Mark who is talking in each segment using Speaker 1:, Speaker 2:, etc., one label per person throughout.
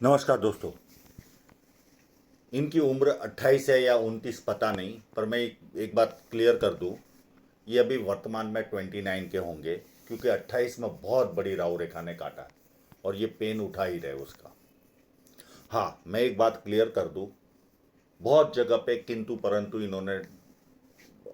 Speaker 1: नमस्कार दोस्तों। इनकी उम्र 28 है या 29 पता नहीं, पर मैं एक बात क्लियर कर दूं। ये अभी वर्तमान में 29 के होंगे, क्योंकि 28 में बहुत बड़ी राहु रेखा ने काटा और ये पेन उठा ही रहे उसका। हाँ, मैं एक बात क्लियर कर दूं। बहुत जगह पे किंतु परंतु इन्होंने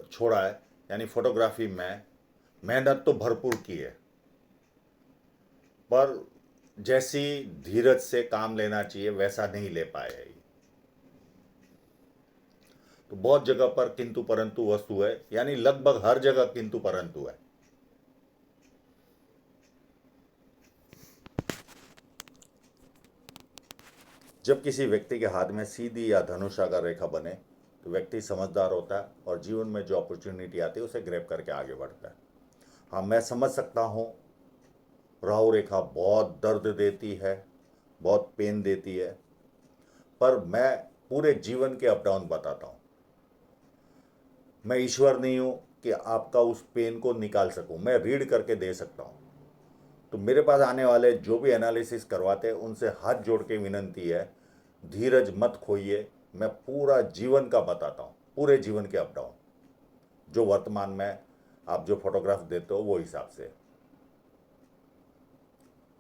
Speaker 1: छोड़ा है। यानी फोटोग्राफी में मेहनत तो भरपूर की है, पर जैसी धीरज से काम लेना चाहिए वैसा नहीं ले पाए है ये। तो बहुत जगह पर किंतु परंतु वस्तु है, यानी लगभग हर जगह किंतु परंतु है। जब किसी व्यक्ति के हाथ में सीधी या धनुषाकार रेखा बने तो व्यक्ति समझदार होता है और जीवन में जो अपॉर्चुनिटी आती है उसे ग्रैब करके आगे बढ़ता है। हाँ, मैं समझ सकता हूँ, राहु रेखा बहुत दर्द देती है, बहुत पेन देती है, पर मैं पूरे जीवन के अप डाउन बताता हूँ। मैं ईश्वर नहीं हूँ कि आपका उस पेन को निकाल सकूँ, मैं रीड करके दे सकता हूँ। तो मेरे पास आने वाले जो भी एनालिसिस करवाते हैं उनसे हाथ जोड़ के विनंती है, धीरज मत खोइए। मैं पूरा जीवन का बताता हूँ, पूरे जीवन के अप डाउन, जो वर्तमान में आप जो फोटोग्राफ देते हो वो हिसाब से।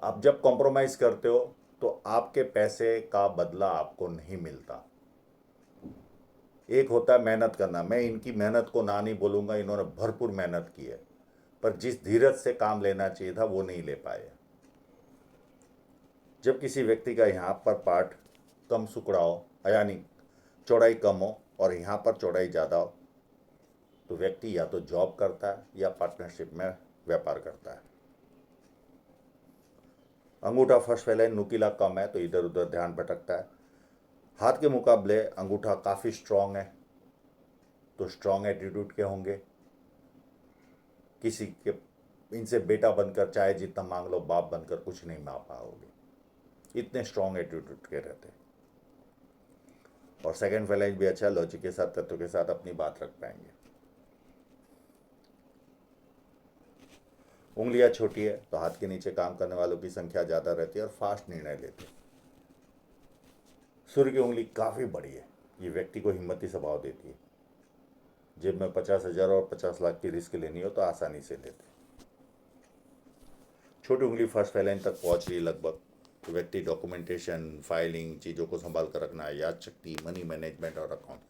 Speaker 1: आप जब कॉम्प्रोमाइज़ करते हो तो आपके पैसे का बदला आपको नहीं मिलता। एक होता है मेहनत करना, मैं इनकी मेहनत को ना नहीं बोलूँगा, इन्होंने भरपूर मेहनत की है, पर जिस धीरज से काम लेना चाहिए था वो नहीं ले पाए। जब किसी व्यक्ति का यहाँ पर पार्ट कम सुकड़ा हो, यानी चौड़ाई कम हो और यहाँ पर चौड़ाई ज़्यादा हो, तो व्यक्ति या तो जॉब करता है या पार्टनरशिप में व्यापार करता है। अंगूठा फर्स्ट फैलाइन नुकीला कम है तो इधर उधर ध्यान भटकता है। हाथ के मुकाबले अंगूठा काफ़ी स्ट्रांग है तो स्ट्रांग एटीट्यूड के होंगे। किसी के इनसे बेटा बनकर चाहे जितना मांग लो, बाप बनकर कुछ नहीं मांग पाओगे, इतने स्ट्रांग एटीट्यूड के रहते हैं। और सेकंड फैलाइज भी अच्छा, लॉजिक के साथ, तत्व के साथ अपनी बात रख पाएंगे। उंगलियां छोटी है तो हाथ के नीचे काम करने वालों की संख्या ज़्यादा रहती है और फास्ट निर्णय लेते हैं। सूर्य की उंगली काफ़ी बड़ी है, ये व्यक्ति को हिम्मती स्वभाव देती है। जेब में 50,000 और 50 लाख की रिस्क लेनी हो तो आसानी से लेते हैं। छोटी उंगली फर्स्ट फैलाइन तक पहुंच रही है लगभग, तो व्यक्ति डॉक्यूमेंटेशन, फाइलिंग, चीज़ों को संभाल कर रखना, याद शक्ति, मनी मैनेजमेंट और अकाउंट,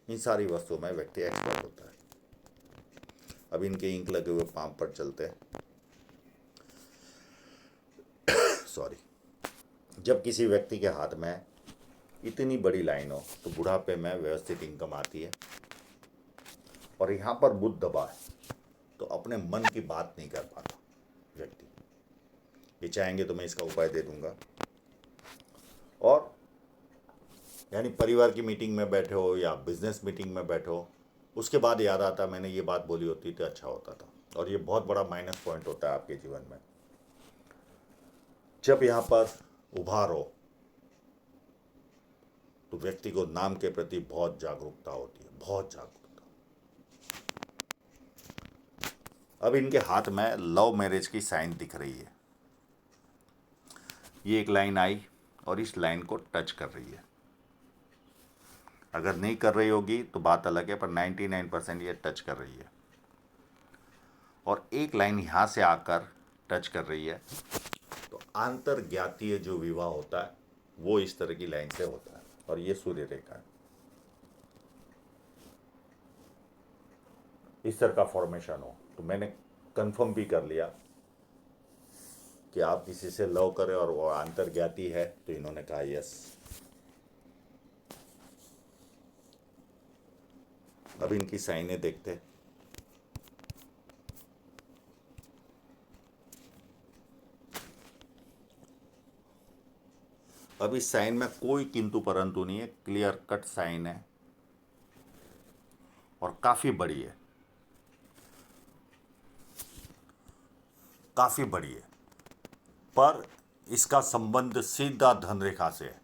Speaker 1: इन सारी वस्तुओं में व्यक्ति एक्सपर्ट होता है। अब इनके इंक लगे हुए पाम पर चलते हैं। सॉरी। जब किसी व्यक्ति के हाथ में इतनी बड़ी लाइन हो तो बुढ़ापे में व्यवस्थित इनकम आती है। और यहाँ पर बुध दबा है तो अपने मन की बात नहीं कर पाता व्यक्ति। ये चाहेंगे तो मैं इसका उपाय दे दूंगा। और यानी परिवार की मीटिंग में बैठे हो या बिजनेस मीटिंग में बैठे हो, उसके बाद याद आता मैंने ये बात बोली होती तो अच्छा होता था। और ये बहुत बड़ा माइनस पॉइंट होता है आपके जीवन में। जब यहाँ पर उभार हो तो व्यक्ति को नाम के प्रति बहुत जागरूकता होती है, बहुत जागरूकता। अब इनके हाथ में लव मैरिज की साइन दिख रही है। ये एक लाइन आई और इस लाइन को टच कर रही है। अगर नहीं कर रही होगी तो बात अलग है, पर 99% ये टच कर रही है। और एक लाइन यहाँ से आकर टच कर रही है, तो आंतर ज्ञातीय जो विवाह होता है वो इस तरह की लाइन से होता है। और ये सूर्य रेखा है, इस तरह का फॉर्मेशन हो तो मैंने कंफर्म भी कर लिया कि आप किसी से लव करें और वो आंतर ज्ञाती है, तो इन्होंने कहा यस। अब इनकी साइनें देखते। अब इस साइन में कोई किंतु परंतु नहीं है, क्लियर कट साइन है और काफ़ी बड़ी है, काफ़ी बड़ी है। पर इसका संबंध सीधा धन रेखा से है।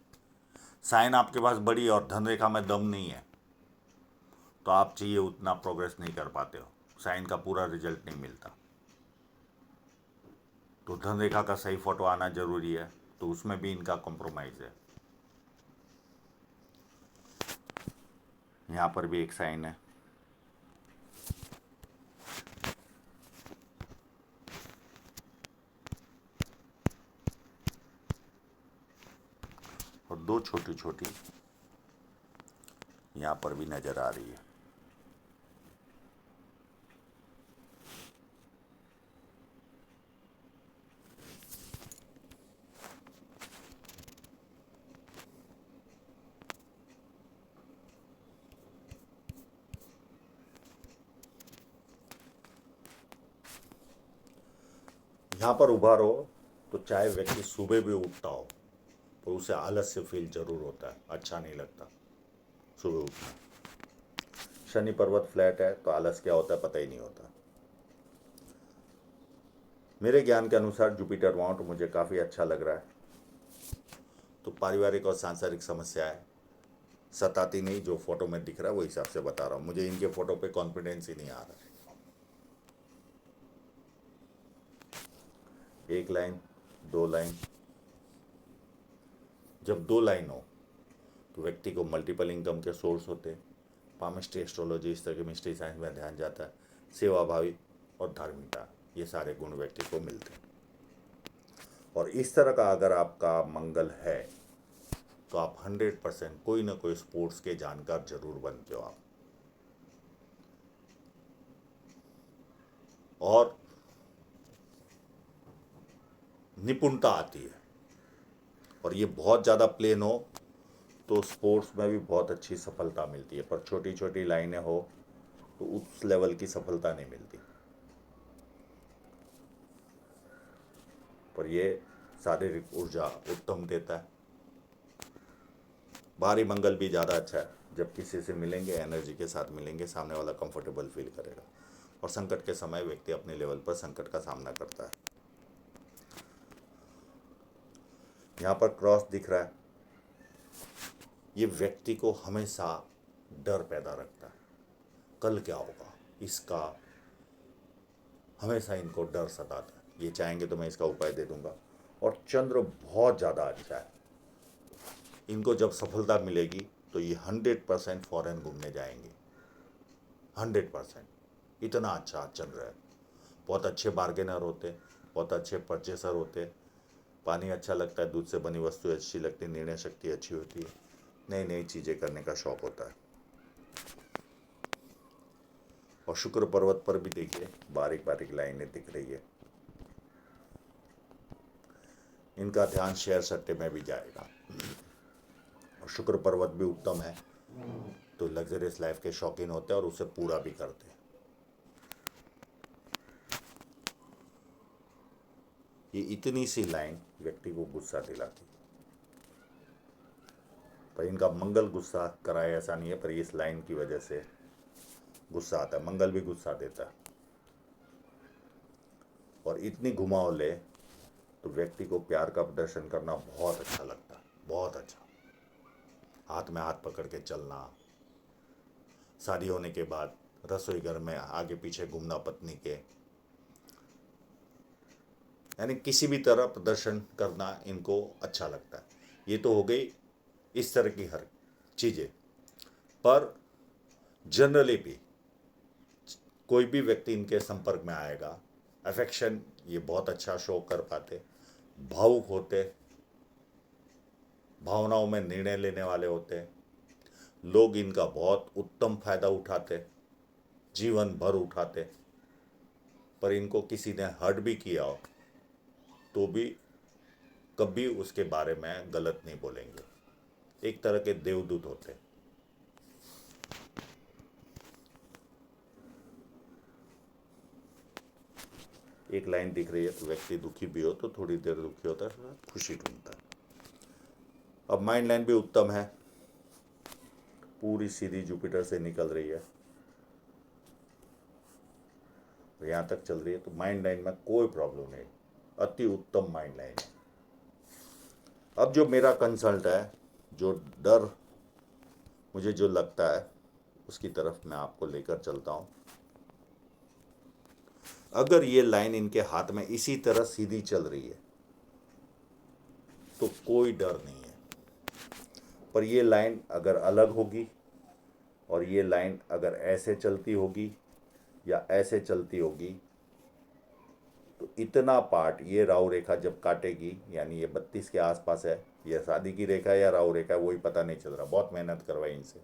Speaker 1: साइन आपके पास बड़ी है और धन रेखा में दम नहीं है तो आप चाहिए उतना प्रोग्रेस नहीं कर पाते हो, साइन का पूरा रिजल्ट नहीं मिलता। तो धन रेखा का सही फोटो आना जरूरी है। तो उसमें भी इनका कॉम्प्रोमाइज़ है। यहाँ पर भी एक साइन है। और दो छोटी छोटी यहाँ पर भी नज़र आ रही है। यहाँ पर उभा रहो तो चाहे व्यक्ति सुबह भी उठता हो तो उसे आलस से फील जरूर होता है, अच्छा नहीं लगता सुबह उठना। शनि पर्वत फ्लैट है तो आलस क्या होता है पता ही नहीं होता। मेरे ज्ञान के अनुसार जुपिटर माउंट मुझे काफ़ी अच्छा लग रहा है। तो पारिवारिक और सांसारिक समस्याएं सताती नहीं, जो फोटो में दिख रहा है वो हिसाब से बता रहा हूँ। मुझे इनके फोटो पे कॉन्फिडेंस ही नहीं आ रहा है। एक लाइन, दो लाइन, जब दो लाइन हो तो व्यक्ति को मल्टीपल इनकम के सोर्स होते हैं। पामिस्ट्री, एस्ट्रोलॉजी, इस तरह के मिस्ट्री साइंस में ध्यान जाता है। सेवाभावी और धार्मिकता, ये सारे गुण व्यक्ति को मिलते हैं। और इस तरह का अगर आपका मंगल है तो आप 100% कोई ना कोई स्पोर्ट्स के जानकार जरूर बनते हो आप। और निपुणता आती है। और ये बहुत ज़्यादा प्लेन हो तो स्पोर्ट्स में भी बहुत अच्छी सफलता मिलती है, पर छोटी छोटी लाइनें हो तो उस लेवल की सफलता नहीं मिलती। पर ये शारीरिक ऊर्जा उत्तम देता है। बाहरी मंगल भी ज़्यादा अच्छा है। जब किसी से मिलेंगे, एनर्जी के साथ मिलेंगे, सामने वाला कंफर्टेबल फील करेगा। और संकट के समय व्यक्ति अपने लेवल पर संकट का सामना करता है। यहाँ पर क्रॉस दिख रहा है, ये व्यक्ति को हमेशा डर पैदा रखता है। कल क्या होगा इसका, हमेशा इनको डर सताता है। ये चाहेंगे तो मैं इसका उपाय दे दूंगा। और चंद्र बहुत ज़्यादा अच्छा है। इनको जब सफलता मिलेगी तो ये 100% फॉरेन घूमने जाएंगे। 100%, इतना अच्छा चंद्र है। बहुत अच्छे बार्गेनर होते, बहुत अच्छे परचेसर होते। पानी अच्छा लगता है, दूध से बनी वस्तु अच्छी लगती है, निर्णय शक्ति अच्छी होती है, नई नई चीज़ें करने का शौक होता है। और शुक्र पर्वत पर भी देखिए बारीक बारीक लाइनें दिख रही है। इनका ध्यान शेयर सट्टे में भी जाएगा। और शुक्र पर्वत भी उत्तम है तो लग्जरियस लाइफ के शौकीन होते हैं और उसे पूरा भी करते हैं। ये इतनी सी लाइन व्यक्ति को गुस्सा दिलाती, पर इनका मंगल गुस्सा कराए ऐसा नहीं है, पर इस लाइन की वजह से गुस्सा आता है। मंगल भी गुस्सा देता है। और इतनी घुमाव ले तो व्यक्ति को प्यार का प्रदर्शन करना बहुत अच्छा लगता है, बहुत अच्छा। हाथ में हाथ पकड़ के चलना, शादी होने के बाद रसोई घर में आगे पीछे घूमना पत्नी के, यानी किसी भी तरह प्रदर्शन करना इनको अच्छा लगता है। ये तो हो गई इस तरह की हर चीज़ें। पर जनरली भी कोई भी व्यक्ति इनके संपर्क में आएगा, अफेक्शन ये बहुत अच्छा शो कर पाते, भावुक होते, भावनाओं में निर्णय लेने वाले होते, लोग इनका बहुत उत्तम फायदा उठाते, जीवन भर उठाते। पर इनको किसी ने हर्ट भी किया हो तो भी कभी उसके बारे में गलत नहीं बोलेंगे। एक तरह के देवदूत होते। एक लाइन दिख रही है तो व्यक्ति दुखी भी हो तो थोड़ी देर दुखी होता है, खुशी ढूंढता है। अब माइंड लाइन भी उत्तम है, पूरी सीधी जुपिटर से निकल रही है, यहाँ तक चल रही है। तो माइंड लाइन में कोई प्रॉब्लम नहीं, अति उत्तम माइंड लाइन है। अब जो मेरा कंसल्ट है, जो डर मुझे जो लगता है उसकी तरफ मैं आपको लेकर चलता हूँ। अगर ये लाइन इनके हाथ में इसी तरह सीधी चल रही है तो कोई डर नहीं है। पर ये लाइन अगर अलग होगी और ये लाइन अगर ऐसे चलती होगी या ऐसे चलती होगी, तो इतना पार्ट ये राहु रेखा जब काटेगी, यानी ये 32 के आसपास है, ये शादी की रेखा है या राहु रेखा है वही पता नहीं चल रहा, बहुत मेहनत करवाई इनसे।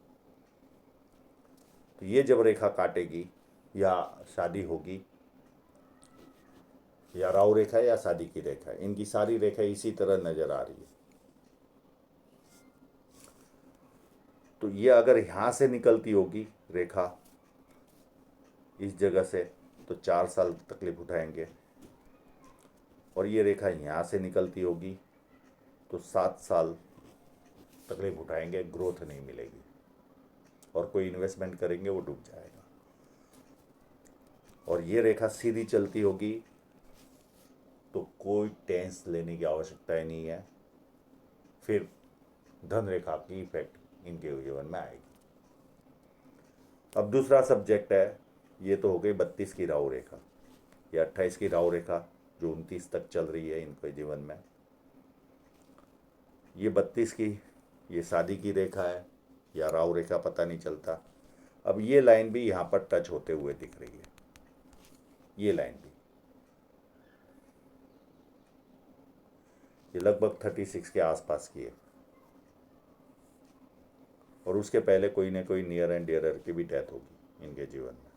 Speaker 1: तो ये जब रेखा काटेगी या शादी होगी, या राहु रेखा है या शादी की रेखा है, इनकी सारी रेखा इसी तरह नजर आ रही है। तो ये अगर यहाँ से निकलती होगी रेखा इस जगह से, तो 4 साल तकलीफ उठाएंगे, और ये रेखा यहाँ से निकलती होगी तो 7 साल तकलीफ उठाएंगे, ग्रोथ नहीं मिलेगी, और कोई इन्वेस्टमेंट करेंगे वो डूब जाएगा। और ये रेखा सीधी चलती होगी तो कोई टेंस लेने की आवश्यकता ही नहीं है, फिर धन रेखा की इफेक्ट इनके जीवन में आएगी। अब दूसरा सब्जेक्ट है, ये तो हो गई 32 की राहु रेखा, या 28 की राहु रेखा जो 29 तक चल रही है इनके जीवन में। ये 32 की ये शादी की रेखा है या राहु रेखा पता नहीं चलता। अब ये लाइन भी यहाँ पर टच होते हुए दिख रही है, ये लाइन भी, ये लगभग 36 के आसपास की है, और उसके पहले कोई ना कोई नियर एंड डियरर की भी डेथ होगी इनके जीवन में,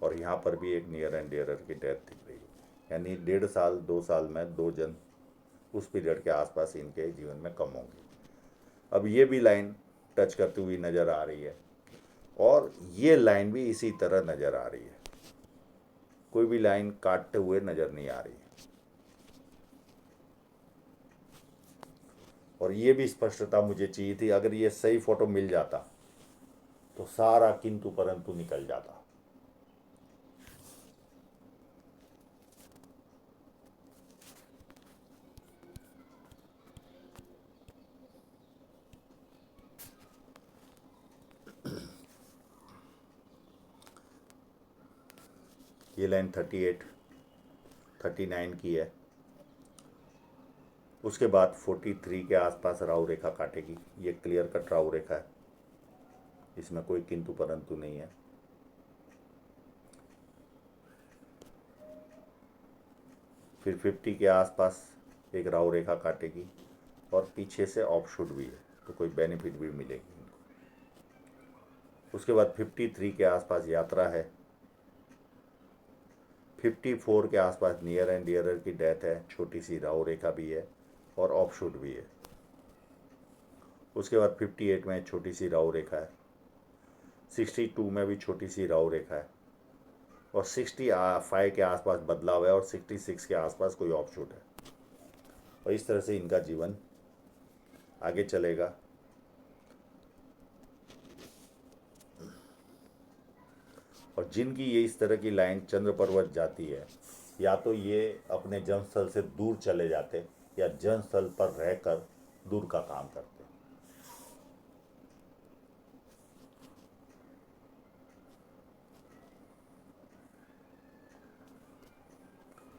Speaker 1: और यहाँ पर भी एक नियर एंड डियरर की डेथ दिख रही है, यानी 1.5 साल 2 साल में 2 जन उस पीरियड के आसपास इनके जीवन में कम होंगे। अब ये भी लाइन टच करती हुई नज़र आ रही है, और ये लाइन भी इसी तरह नज़र आ रही है, कोई भी लाइन काटते हुए नज़र नहीं आ रही है। और ये भी स्पष्टता मुझे चाहिए थी, अगर ये सही फोटो मिल जाता तो सारा किंतु परंतु निकल जाता। ये लाइन 38 39 की है, उसके बाद 43 के आसपास राहु रेखा काटेगी। ये क्लियर कट राहु रेखा है, इसमें कोई किंतु परंतु नहीं है। फिर 50 के आसपास एक राहु रेखा काटेगी, और पीछे से ऑफशूट भी है, तो कोई बेनिफिट भी मिलेगी इनको। उसके बाद 53 के आसपास यात्रा है, 54 के आसपास नियर एंड डियरर की डेथ है, छोटी सी राहु रेखा भी है और ऑफशूट भी है। उसके बाद 58 में छोटी सी राहु रेखा है, 62 में भी छोटी सी राहु रेखा है, और 65 के आसपास बदलाव है, और 66 के आसपास कोई ऑफशूट है। और इस तरह से इनका जीवन आगे चलेगा। और जिनकी ये इस तरह की लाइन चंद्र पर्वत जाती है, या तो ये अपने जन्मस्थल से दूर चले जाते या जन्मस्थल पर रहकर दूर का काम करते।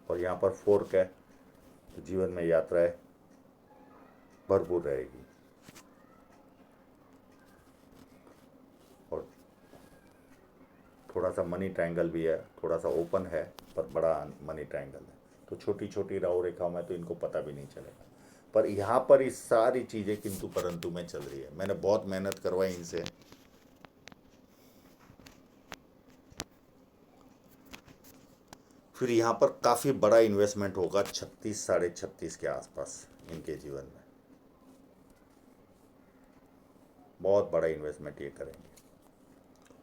Speaker 1: और यहाँ पर फोर्क है, तो जीवन में यात्राएं भरपूर रहेगी। और थोड़ा सा मनी ट्रायंगल भी है, थोड़ा सा ओपन है पर बड़ा मनी ट्रायंगल है, तो छोटी छोटी राहु रेखाओं में तो इनको पता भी नहीं चलेगा। पर यहाँ पर ये सारी चीज़ें किंतु परंतु में चल रही है। मैंने बहुत मेहनत करवाई इनसे, फिर यहाँ पर काफ़ी बड़ा इन्वेस्टमेंट होगा 36 साढ़े 36 के आसपास इनके जीवन में, बहुत बड़ा इन्वेस्टमेंट ये करेंगे।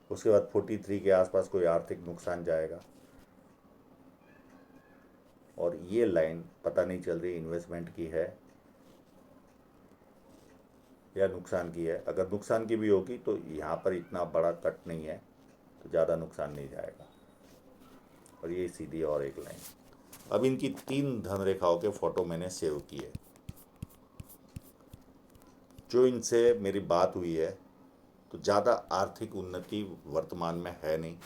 Speaker 1: उसके बाद 43 के आसपास कोई आर्थिक नुकसान जाएगा, और ये लाइन पता नहीं चल रही इन्वेस्टमेंट की है या नुकसान की है। अगर नुकसान की भी होगी तो यहाँ पर इतना बड़ा कट नहीं है, तो ज़्यादा नुकसान नहीं जाएगा। और ये सीधी और एक लाइन। अब इनकी 3 धन रेखाओं के फोटो मैंने सेव किए। जो इनसे मेरी बात हुई है, तो ज़्यादा आर्थिक उन्नति वर्तमान में है नहीं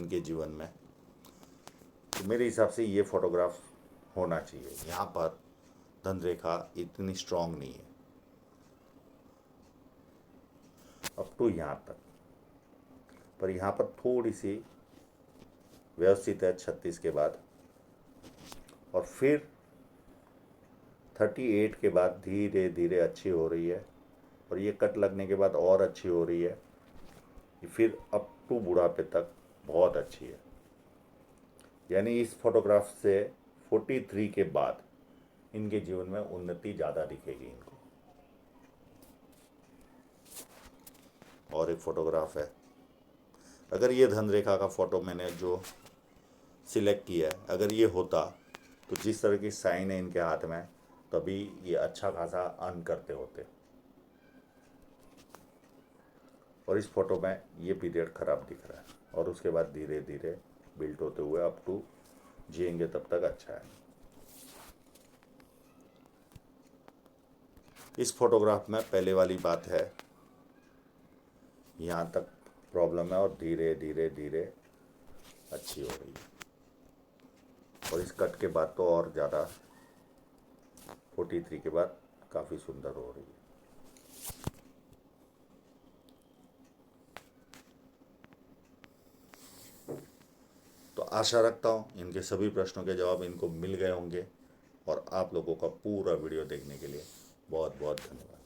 Speaker 1: इनके जीवन में, तो मेरे हिसाब से ये फोटोग्राफ होना चाहिए। यहाँ पर धन रेखा इतनी स्ट्रांग नहीं है अप टू यहाँ तक, पर यहाँ पर थोड़ी सी व्यवस्थित है 36 के बाद, और फिर 38 के बाद धीरे धीरे अच्छी हो रही है, और ये कट लगने के बाद और अच्छी हो रही है, फिर अप टू बुढ़ापे तक बहुत अच्छी है। यानी इस फोटोग्राफ से 43 के बाद इनके जीवन में उन्नति ज़्यादा दिखेगी इनको। और एक फोटोग्राफ है, अगर ये धन रेखा का फोटो मैंने जो सिलेक्ट किया है, अगर ये होता तो जिस तरह की साइन है इनके हाथ में, तभी ये अच्छा खासा अर्न करते होते। और इस फोटो में ये पीरियड खराब दिख रहा है, और उसके बाद धीरे धीरे बिल्ट होते हुए अप टू जिएंगे तब तक अच्छा है। इस फोटोग्राफ में पहले वाली बात है, यहाँ तक प्रॉब्लम है और धीरे धीरे धीरे अच्छी हो रही है, और इस कट के बाद तो और ज़्यादा 43 के बाद काफ़ी सुंदर हो रही है। तो आशा रखता हूँ इनके सभी प्रश्नों के जवाब इनको मिल गए होंगे, और आप लोगों का पूरा वीडियो देखने के लिए बहुत बहुत धन्यवाद।